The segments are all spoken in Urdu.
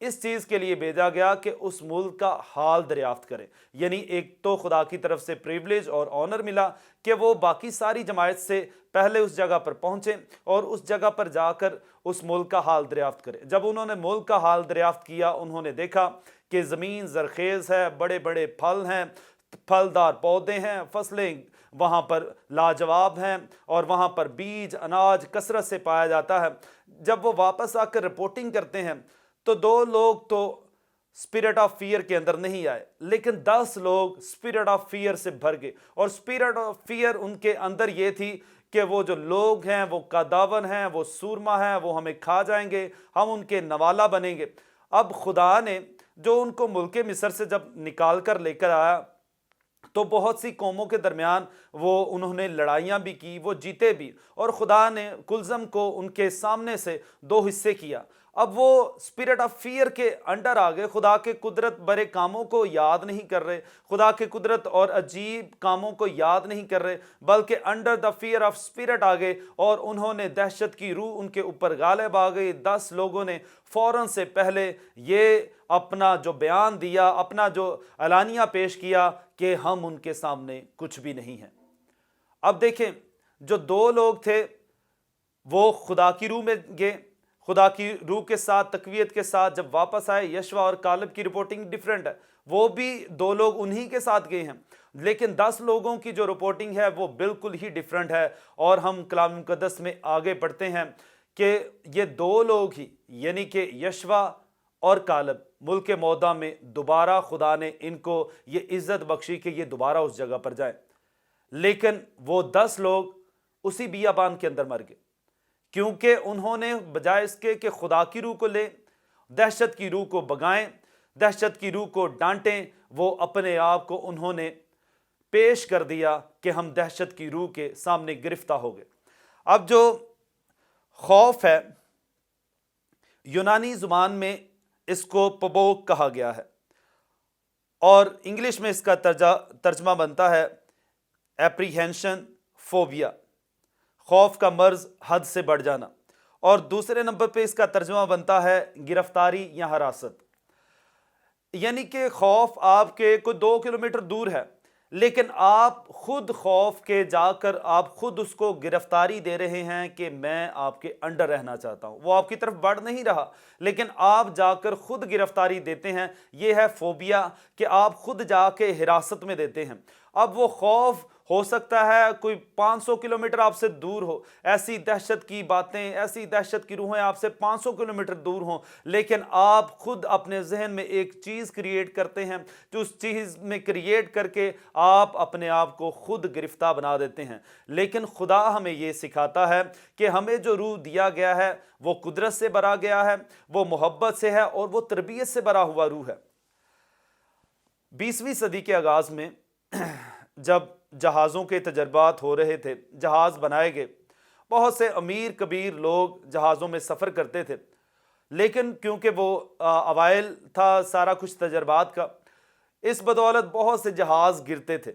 اس چیز کے لیے بھیجا گیا کہ اس ملک کا حال دریافت کرے. یعنی ایک تو خدا کی طرف سے پریولیج اور آنر ملا کہ وہ باقی ساری جماعت سے پہلے اس جگہ پر پہنچیں اور اس جگہ پر جا کر اس ملک کا حال دریافت کرے. جب انہوں نے ملک کا حال دریافت کیا، انہوں نے دیکھا کہ زمین زرخیز ہے، بڑے بڑے پھل ہیں، پھلدار پودے ہیں، فصلیں وہاں پر لاجواب ہیں، اور وہاں پر بیج اناج کثرت سے پایا جاتا ہے. جب وہ واپس آ کر رپورٹنگ کرتے ہیں تو 2 لوگ تو اسپرٹ آف فیئر کے اندر نہیں آئے، لیکن 10 لوگ اسپرٹ آف فیئر سے بھر گئے. اور اسپرٹ آف فیئر ان کے اندر یہ تھی کہ وہ جو لوگ ہیں وہ قداون ہیں، وہ سورما ہیں، وہ ہمیں کھا جائیں گے، ہم ان کے نوالا بنیں گے. اب خدا نے جو ان کو ملک مصر سے جب نکال کر لے کر آیا تو بہت سی قوموں کے درمیان انہوں نے لڑائیاں بھی کی، وہ جیتے بھی، اور خدا نے کلزم کو ان کے سامنے سے 2 حصے کیا. اب وہ اسپرٹ آف فیئر کے انڈر آ گئے، خدا کے قدرت برے کاموں کو یاد نہیں کر رہے، خدا کے قدرت اور عجیب کاموں کو یاد نہیں کر رہے، بلکہ under the fair of spirit آ گئے، اور انہوں نے دہشت کی روح ان کے اوپر غالب آ گئی. 10 لوگوں نے فوراً سے پہلے یہ اپنا جو بیان دیا، اپنا جو اعلانیہ پیش کیا کہ ہم ان کے سامنے کچھ بھی نہیں ہیں. اب دیکھیں، جو 2 لوگ تھے وہ خدا کی روح میں گئے، خدا کی روح کے ساتھ تقویت کے ساتھ جب واپس آئے. یشوع اور کالب کی رپورٹنگ ڈیفرنٹ ہے، وہ بھی 2 لوگ انہی کے ساتھ گئے ہیں، لیکن 10 لوگوں کی جو رپورٹنگ ہے وہ بالکل ہی ڈیفرنٹ ہے. اور ہم کلام مقدس میں آگے پڑھتے ہیں کہ یہ 2 لوگ ہی، یعنی کہ یشوع اور کالب، ملک موعودہ میں دوبارہ خدا نے ان کو یہ عزت بخشی کہ یہ دوبارہ اس جگہ پر جائیں. لیکن وہ 10 لوگ اسی بیابان کے اندر مر گئے، کیونکہ انہوں نے بجائے اس کے کہ خدا کی روح کو لیں، دہشت کی روح کو بگائیں، دہشت کی روح کو ڈانٹیں، وہ اپنے آپ کو انہوں نے پیش کر دیا کہ ہم دہشت کی روح کے سامنے گرفتار ہو گئے. اب جو خوف ہے، یونانی زبان میں اس کو پبوک کہا گیا ہے، اور انگلش میں اس کا ترجمہ بنتا ہے اپریہینشن، فوبیا، خوف کا مرض، حد سے بڑھ جانا. اور دوسرے نمبر پہ اس کا ترجمہ بنتا ہے گرفتاری یا حراست. یعنی کہ خوف آپ کے کوئی 2 کلومیٹر دور ہے، لیکن آپ خود خوف کے جا کر آپ خود اس کو گرفتاری دے رہے ہیں کہ میں آپ کے انڈر رہنا چاہتا ہوں. وہ آپ کی طرف بڑھ نہیں رہا، لیکن آپ جا کر خود گرفتاری دیتے ہیں. یہ ہے فوبیا، کہ آپ خود جا کے حراست میں دیتے ہیں. اب وہ خوف ہو سکتا ہے کوئی 500 کلومیٹر آپ سے دور ہو، ایسی دہشت کی باتیں، ایسی دہشت کی روحیں آپ سے 500 کلومیٹر دور ہوں، لیکن آپ خود اپنے ذہن میں ایک چیز کریٹ کرتے ہیں، جو اس چیز میں کریٹ کر کے آپ اپنے آپ کو خود گرفتار بنا دیتے ہیں. لیکن خدا ہمیں یہ سکھاتا ہے کہ ہمیں جو روح دیا گیا ہے وہ قدرت سے بھرا گیا ہے، وہ محبت سے ہے، اور وہ تربیت سے بھرا ہوا روح ہے. 20ویں صدی کے آغاز میں جب جہازوں کے تجربات ہو رہے تھے، جہاز بنائے گئے، بہت سے امیر کبیر لوگ جہازوں میں سفر کرتے تھے، لیکن کیونکہ وہ اوائل تھا سارا کچھ تجربات کا، اس بدولت بہت سے جہاز گرتے تھے.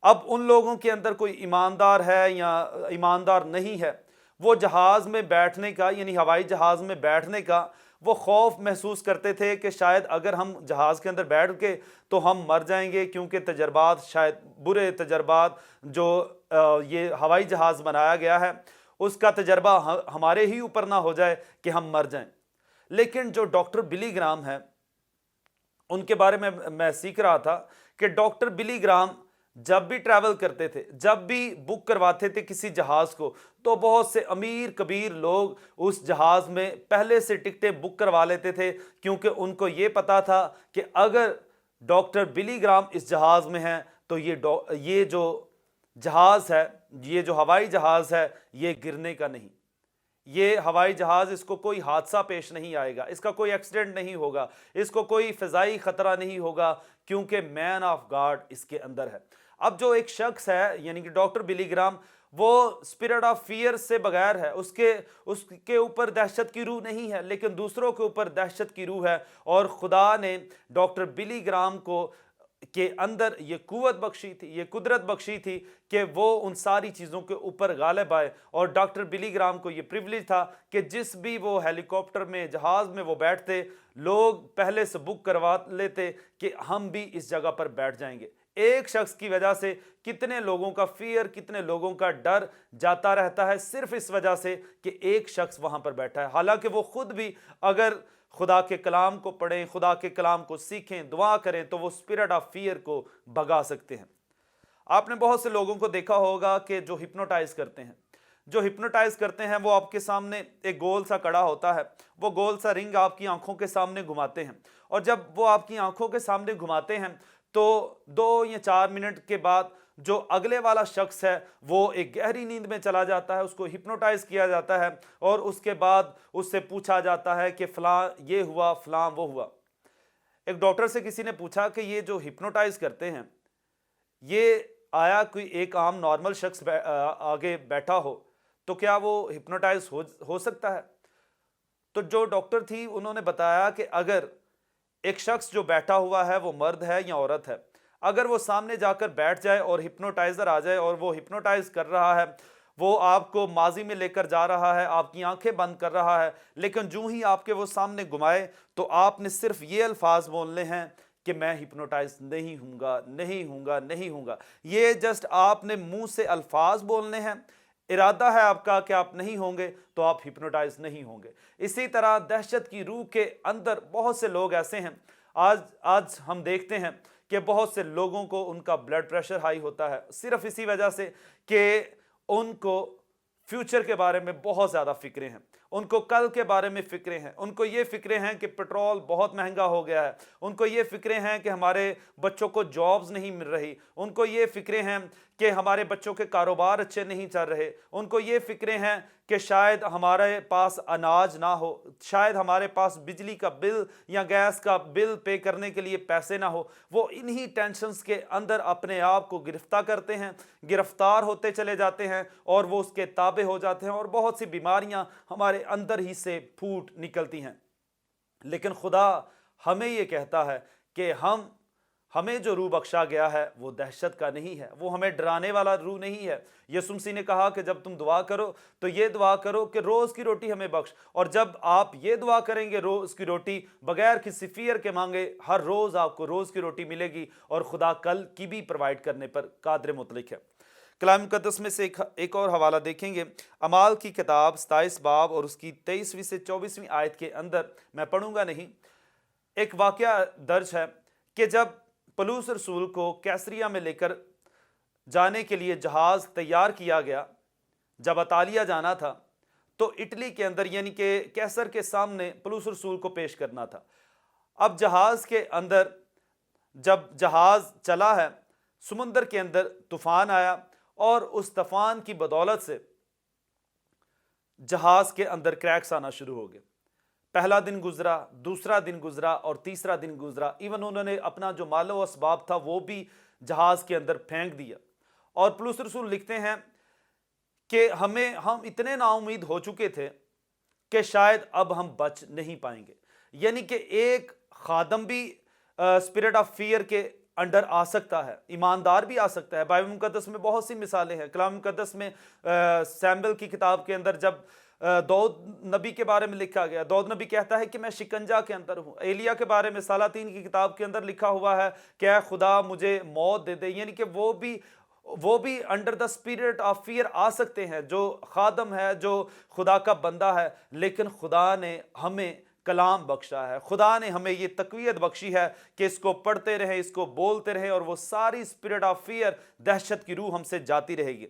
اب ان لوگوں کے اندر کوئی ایماندار ہے یا ایماندار نہیں ہے، وہ جہاز میں بیٹھنے کا، یعنی ہوائی جہاز میں بیٹھنے کا وہ خوف محسوس کرتے تھے کہ شاید اگر ہم جہاز کے اندر بیٹھ کے تو ہم مر جائیں گے، کیونکہ تجربات، شاید برے تجربات جو یہ ہوائی جہاز بنایا گیا ہے اس کا تجربہ ہمارے ہی اوپر نہ ہو جائے کہ ہم مر جائیں. لیکن جو ڈاکٹر بلی گرام ہے، ان کے بارے میں سیکھ رہا تھا کہ ڈاکٹر بلی گرام جب بھی ٹریول کرتے تھے، جب بھی بک کرواتے تھے کسی جہاز کو، تو بہت سے امیر کبیر لوگ اس جہاز میں پہلے سے ٹکٹیں بک کروا لیتے تھے، کیونکہ ان کو یہ پتا تھا کہ اگر ڈاکٹر بلی گرام اس جہاز میں ہیں تو یہ جو جہاز ہے، یہ جو ہوائی جہاز ہے، یہ گرنے کا نہیں. یہ ہوائی جہاز، اس کو کوئی حادثہ پیش نہیں آئے گا، اس کا کوئی ایکسیڈنٹ نہیں ہوگا، اس کو کوئی فضائی خطرہ نہیں ہوگا، کیونکہ مین آف گاڈ اس کے اندر ہے. اب جو ایک شخص ہے، یعنی کہ ڈاکٹر بلی گرام، وہ اسپرٹ آف فیئر سے بغیر ہے، اس کے اوپر دہشت کی روح نہیں ہے، لیکن دوسروں کے اوپر دہشت کی روح ہے. اور خدا نے ڈاکٹر بلی گرام کو کے اندر یہ قوت بخشی تھی, یہ قدرت بخشی تھی کہ وہ ان ساری چیزوں کے اوپر غالب آئے. اور ڈاکٹر بلی گرام کو یہ پریویلیج تھا کہ جس بھی وہ ہیلی کاپٹر میں, جہاز میں وہ بیٹھتے, لوگ پہلے سے بک کروا لیتے کہ ہم بھی اس جگہ پر بیٹھ جائیں گے. ایک شخص کی وجہ سے کتنے لوگوں کا فیئر, کتنے لوگوں کا ڈر جاتا رہتا ہے, صرف اس وجہ سے کہ ایک شخص وہاں پر بیٹھا ہے. حالانکہ وہ خود بھی اگر خدا کے کلام کو پڑھیں, خدا کے کلام کو سیکھیں, دعا کریں, تو وہ اسپرٹ آف فیئر کو بھگا سکتے ہیں. آپ نے بہت سے لوگوں کو دیکھا ہوگا کہ جو ہپنوٹائز کرتے ہیں, وہ آپ کے سامنے ایک گول سا کڑا ہوتا ہے, وہ گول سا رنگ آپ کی آنکھوں کے سامنے گھماتے ہیں, اور جب وہ آپ کی آنکھوں کے سامنے گھماتے ہیں تو 2 یا 4 منٹ کے بعد جو اگلے والا شخص ہے وہ ایک گہری نیند میں چلا جاتا ہے, اس کو ہپنوٹائز کیا جاتا ہے, اور اس کے بعد اس سے پوچھا جاتا ہے کہ فلاں یہ ہوا, فلاں وہ ہوا. ایک ڈاکٹر سے کسی نے پوچھا کہ یہ جو ہپنوٹائز کرتے ہیں, یہ آیا کوئی ایک عام نارمل شخص آگے بیٹھا ہو تو کیا وہ ہپنوٹائز ہو سکتا ہے؟ تو جو ڈاکٹر تھی انہوں نے بتایا کہ اگر ایک شخص جو بیٹھا ہوا ہے وہ مرد ہے یا عورت ہے, اگر وہ سامنے جا کر بیٹھ جائے اور ہپنوٹائزر آ جائے اور وہ ہپنوٹائز کر رہا ہے, وہ آپ کو ماضی میں لے کر جا رہا ہے, آپ کی آنکھیں بند کر رہا ہے, لیکن جو ہی آپ کے وہ سامنے گھمائے تو آپ نے صرف یہ الفاظ بولنے ہیں کہ میں ہپنوٹائز نہیں ہوں گا, نہیں ہوں گا, نہیں ہوں گا. یہ جسٹ آپ نے منہ سے الفاظ بولنے ہیں, ارادہ ہے آپ کا کہ آپ نہیں ہوں گے تو آپ ہپنوٹائز نہیں ہوں گے. اسی طرح دہشت کی روح کے اندر بہت سے لوگ ایسے ہیں, آج ہم دیکھتے ہیں کہ بہت سے لوگوں کو ان کا بلڈ پریشر ہائی ہوتا ہے صرف اسی وجہ سے کہ ان کو فیوچر کے بارے میں بہت زیادہ فکریں ہیں, ان کو کل کے بارے میں فکریں ہیں, ان کو یہ فکریں ہیں کہ پیٹرول بہت مہنگا ہو گیا ہے, ان کو یہ فکریں ہیں کہ ہمارے بچوں کو جابز نہیں مل رہی, ان کو یہ فکریں ہیں کہ ہمارے بچوں کے کاروبار اچھے نہیں چل رہے, ان کو یہ فکریں ہیں کہ شاید ہمارے پاس اناج نہ ہو, شاید ہمارے پاس بجلی کا بل یا گیس کا بل پے کرنے کے لیے پیسے نہ ہو. وہ انہی ٹینشنز کے اندر اپنے آپ کو گرفتار کرتے ہیں, گرفتار ہوتے چلے جاتے ہیں اور وہ اس کے تابع ہو جاتے ہیں, اور بہت سی بیماریاں ہمارے اندر ہی سے پھوٹ نکلتی ہیں. لیکن خدا ہمیں یہ کہتا ہے کہ ہمیں جو روح بخشا گیا ہے وہ دہشت کا نہیں ہے, وہ ہمیں ڈرانے والا روح نہیں ہے. یسوع مسیح نے کہا کہ جب تم دعا کرو تو یہ دعا کرو کہ روز کی روٹی ہمیں بخش, اور جب آپ یہ دعا کریں گے روز کی روٹی بغیر کسی فیئر کے مانگے, ہر روز آپ کو روز کی روٹی ملے گی, اور خدا کل کی بھی پرووائڈ کرنے پر قادر مطلق ہے. کلام مقدس میں سے ایک اور حوالہ دیکھیں گے, اعمال کی کتاب 27 باب اور اس کی 23ویں سے 24ویں آیت کے اندر, میں پڑھوں گا نہیں, ایک واقعہ درج ہے کہ جب پولس رسول کو کیسریا میں لے کر جانے کے لیے جہاز تیار کیا گیا, جب اطالیہ جانا تھا تو اٹلی کے اندر یعنی کہ کیسر کے سامنے پولس رسول کو پیش کرنا تھا. اب جہاز کے اندر جب جہاز چلا ہے, سمندر کے اندر طوفان آیا, اور اس طوفان کی بدولت سے جہاز کے اندر کریکس آنا شروع ہو گئے. پہلا دن گزرا, دوسرا دن گزرا اور تیسرا دن گزرا, ایون انہوں نے اپنا جو مال و اسباب تھا وہ بھی جہاز کے اندر پھینک دیا. اور پولس رسول لکھتے ہیں کہ ہم اتنے نا امید ہو چکے تھے کہ شاید اب ہم بچ نہیں پائیں گے. یعنی کہ ایک خادم بھی اسپرٹ آف فیئر کے انڈر آ سکتا ہے, ایماندار بھی آ سکتا ہے. بائبل مقدس میں بہت سی مثالیں ہیں. کلام مقدس میں سیموئیل کی کتاب کے اندر جب داؤد نبی کے بارے میں لکھا گیا, داؤد نبی کہتا ہے کہ میں شکنجا کے اندر ہوں. ایلیا کے بارے میں سلاطین کی کتاب کے اندر لکھا ہوا ہے کہ اے خدا مجھے موت دے دے. یعنی کہ وہ بھی under the spirit of fair آ سکتے ہیں, جو خادم ہے, جو خدا کا بندہ ہے. لیکن خدا نے ہمیں کلام بخشا ہے, خدا نے ہمیں یہ تقویت بخشی ہے کہ اس کو پڑھتے رہیں, اس کو بولتے رہیں, اور وہ ساری اسپرٹ آف فیئر, دہشت کی روح ہم سے جاتی رہے گی.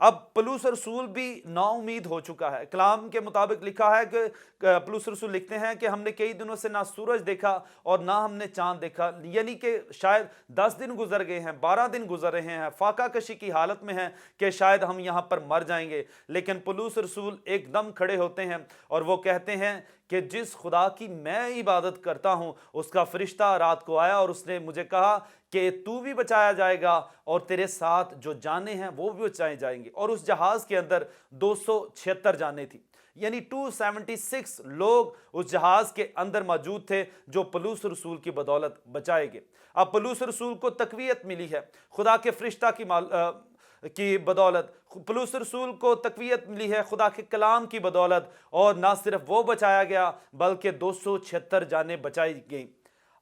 اب پولس رسول بھی نا امید ہو چکا ہے. کلام کے مطابق لکھا ہے کہ پولس رسول لکھتے ہیں کہ ہم نے کئی دنوں سے نہ سورج دیکھا اور نہ ہم نے چاند دیکھا. یعنی کہ شاید 10 دن گزر گئے ہیں, 12 دن گزر رہے ہیں, فاقہ کشی کی حالت میں ہیں کہ شاید ہم یہاں پر مر جائیں گے. لیکن پولس رسول ایک دم کھڑے ہوتے ہیں اور وہ کہتے ہیں کہ جس خدا کی میں عبادت کرتا ہوں اس کا فرشتہ رات کو آیا اور اس نے مجھے کہا کہ تو بھی بچایا جائے گا اور تیرے ساتھ جو جانیں ہیں وہ بھی بچائے جائیں گے. اور اس جہاز کے اندر 276 جانیں تھی. یعنی 276 لوگ اس جہاز کے اندر موجود تھے جو پولس رسول کی بدولت بچائے گئے۔ اب پولس رسول کو تقویت ملی ہے خدا کے فرشتہ کی بدولت، پولس رسول کو تقویت ملی ہے خدا کے کلام کی بدولت، اور نہ صرف وہ بچایا گیا بلکہ 276 جانیں بچائی گئیں۔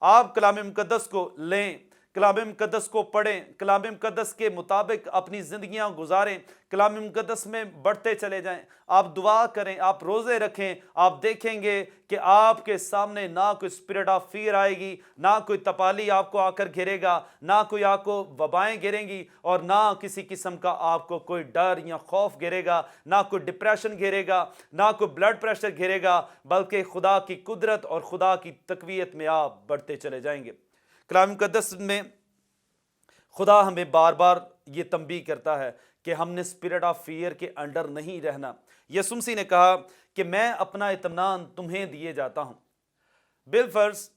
آپ کلام مقدس کو لیں، کلام مقدس کو پڑھیں، کلام مقدس کے مطابق اپنی زندگیاں گزاریں، کلام مقدس میں بڑھتے چلے جائیں، آپ دعا کریں، آپ روزے رکھیں، آپ دیکھیں گے کہ آپ کے سامنے نہ کوئی اسپرٹ آف فیئر آئے گی، نہ کوئی تپالی آپ کو آ کر گھیرے گا، نہ کوئی آپ کو وبائیں گھیریں گی، اور نہ کسی قسم کا آپ کو کوئی ڈر یا خوف گھیرے گا، نہ کوئی ڈپریشن گھیرے گا، نہ کوئی بلڈ پریشر گھیرے گا، بلکہ خدا کی قدرت اور خدا کی تقویت میں آپ بڑھتے چلے جائیں گے۔ کلام مقدس میں خدا ہمیں بار بار یہ تنبیہ کرتا ہے کہ ہم نے اسپرٹ آف فیئر کے انڈر نہیں رہنا۔ یسوع مسیح نے کہا کہ میں اپنا اطمینان تمہیں دیے جاتا ہوں۔ بالفرض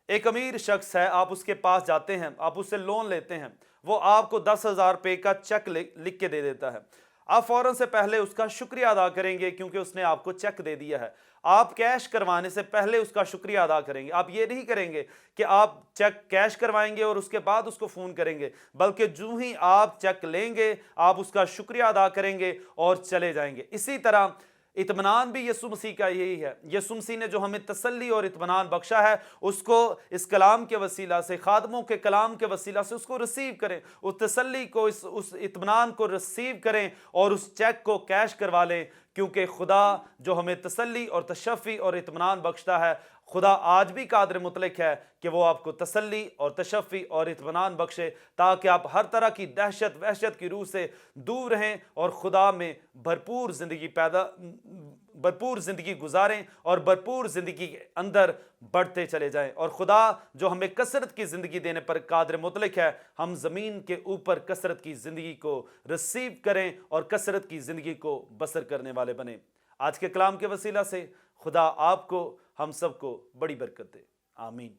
ایک امیر شخص ہے، آپ اس کے پاس جاتے ہیں، آپ اس سے لون لیتے ہیں، وہ آپ کو 10,000 روپے کا چیک لکھ کے دے دیتا ہے۔ آپ فوراً سے پہلے اس کا شکریہ ادا کریں گے کیونکہ اس نے آپ کو چیک دے دیا ہے۔ آپ کیش کروانے سے پہلے اس کا شکریہ ادا کریں گے۔ آپ یہ نہیں کریں گے کہ آپ چیک کیش کروائیں گے اور اس کے بعد اس کو فون کریں گے، بلکہ جو ہی آپ چیک لیں گے آپ اس کا شکریہ ادا کریں گے اور چلے جائیں گے۔ اسی طرح اطمینان بھی یسوع مسیح کا یہی ہے۔ یسوع مسیح نے جو ہمیں تسلی اور اطمینان بخشا ہے اس کو اس کلام کے وسیلہ سے، خادموں کے کلام کے وسیلہ سے اس کو ریسیو کریں، اس تسلی کو، اس اطمینان کو ریسیو کریں اور اس چیک کو کیش کروا لیں، کیونکہ خدا جو ہمیں تسلی اور تشفی اور اطمینان بخشتا ہے، خدا آج بھی قادر مطلق ہے کہ وہ آپ کو تسلی اور تشفی اور اطمینان بخشے تاکہ آپ ہر طرح کی دہشت وحشت کی روح سے دور رہیں اور خدا میں بھرپور زندگی گزاریں اور بھرپور زندگی کے اندر بڑھتے چلے جائیں۔ اور خدا جو ہمیں کثرت کی زندگی دینے پر قادر مطلق ہے، ہم زمین کے اوپر کثرت کی زندگی کو ریسیو کریں اور کثرت کی زندگی کو بسر کرنے والے بنیں۔ آج کے کلام کے وسیلہ سے خدا آپ کو، ہم سب کو بڑی برکت دے۔ آمین۔